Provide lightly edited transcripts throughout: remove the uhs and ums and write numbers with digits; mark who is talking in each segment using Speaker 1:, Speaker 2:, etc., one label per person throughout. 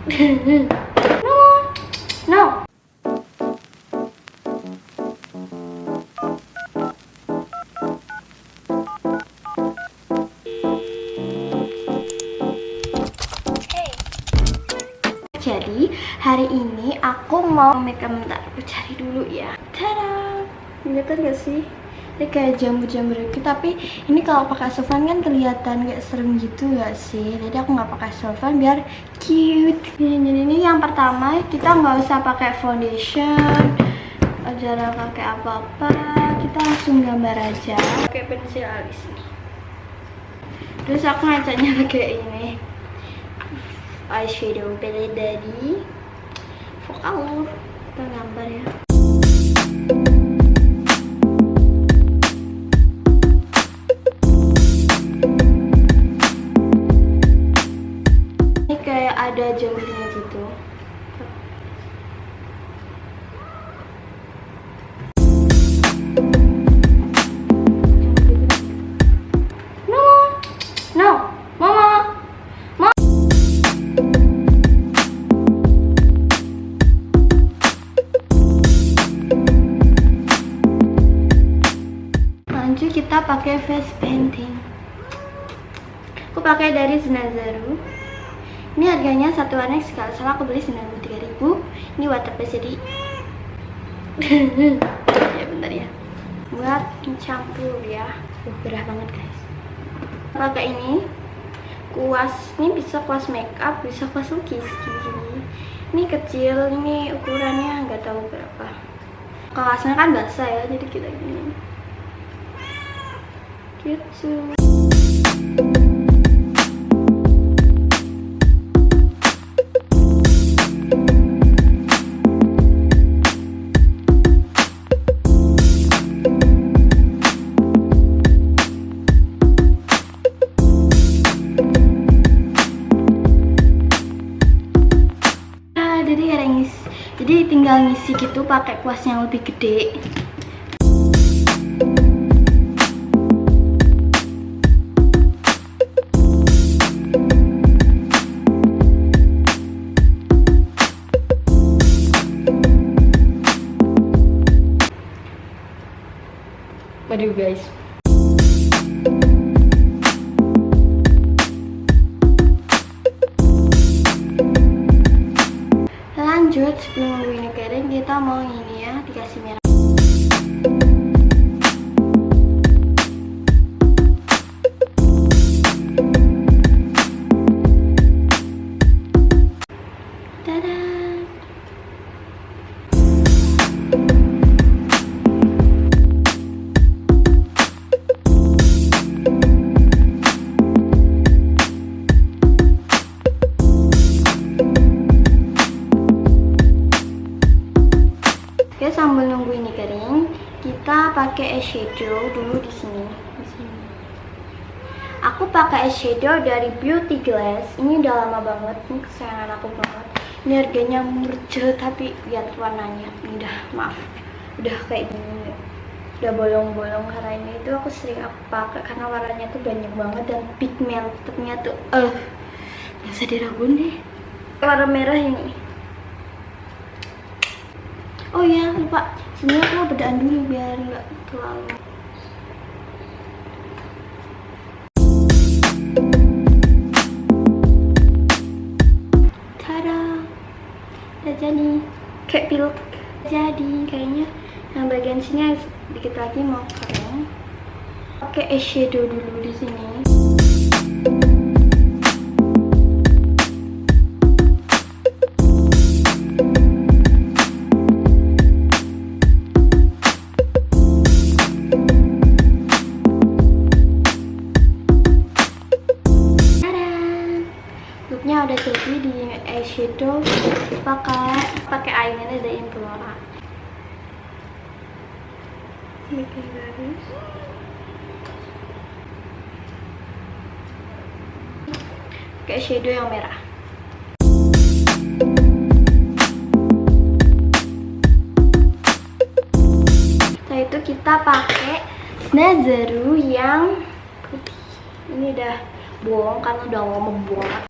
Speaker 1: No. Jadi hari ini aku mau makeup, bentar aku cari dulu ya. Tada, kelihatan gak sih? Ini kayak jamur-jamur gitu, tapi ini kalau pakai softline kan kelihatan kayak serem gitu gak sih? Jadi aku nggak pakai softline biar cute. Ini yang pertama, kita nggak usah pakai foundation, jarang pakai apa-apa, kita langsung gambar aja pakai pensil alis nih. Terus aku ngacanya pakai ini eyeshadow palette dari Vokal. Kita gambar ya. Ini kayak ada jamurnya gitu. No, mama. Lanjut kita pakai face painting. Aku pakai dari Jamur. Ini harganya satu warna sekali salah aku beli 93.000. Ini waterproof jadi ya bentar ya. Buat mencampur ya. Gerah banget guys. Pakai ini kuas, ini bisa kuas makeup, bisa kuas lukis gini. Ini kecil, ini ukurannya nggak tahu berapa. Kuasnya kan basah ya, jadi kita gini. Gitu. Jadi tinggal ngisi gitu pakai kuas yang lebih gede. Waduh guys. Lanjut, sebelum ini kering kita mau ini ya, dikasih merah. Tada. Oke, sambil nunggu ini kering, kita pakai eyeshadow dulu di sini. Aku pakai eyeshadow dari Beauty Glass. Ini udah lama banget, ini kesayangan aku banget. Ini harganya murah, tapi lihat warnanya. Ini udah, maaf, udah kayak gini, udah bolong-bolong karena ini itu aku sering pakai karena warnanya tuh banyak banget dan pigmentednya tuh, nggak usah diraguin deh. Warna merah ini. Oh iya, lupa. Sebenarnya aku mau bedaan dulu biar nggak terlalu. Tada, udah jadi. Kayak pilot. Jadi kayaknya yang bagian sini dikit lagi mau kering. Pakai eyeshadow dulu di sini. Looknya udah jadi di eyeshadow, pakai eyeliner dari Implora. Bikin garis. Pakai shadow yang merah. Setelah itu kita pakai Jamur yang putih. Ini udah buang karena udah lama buang.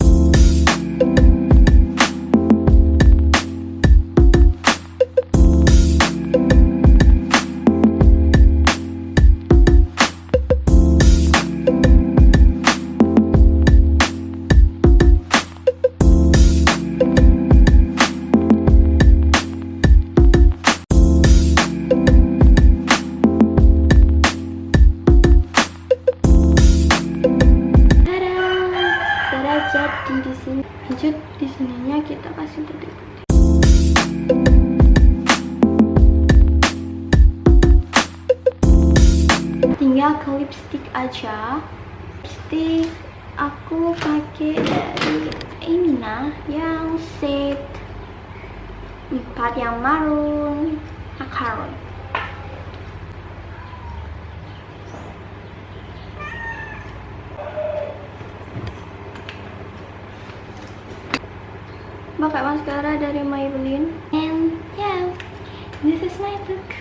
Speaker 1: di sininya kita kasih putih-putih. Tinggal ke lipstick aja. Lipstick aku pakai dari ini yang shade 4 yang marun macaron. Pakai maskara dari Maybelline, and yeah, this is my look.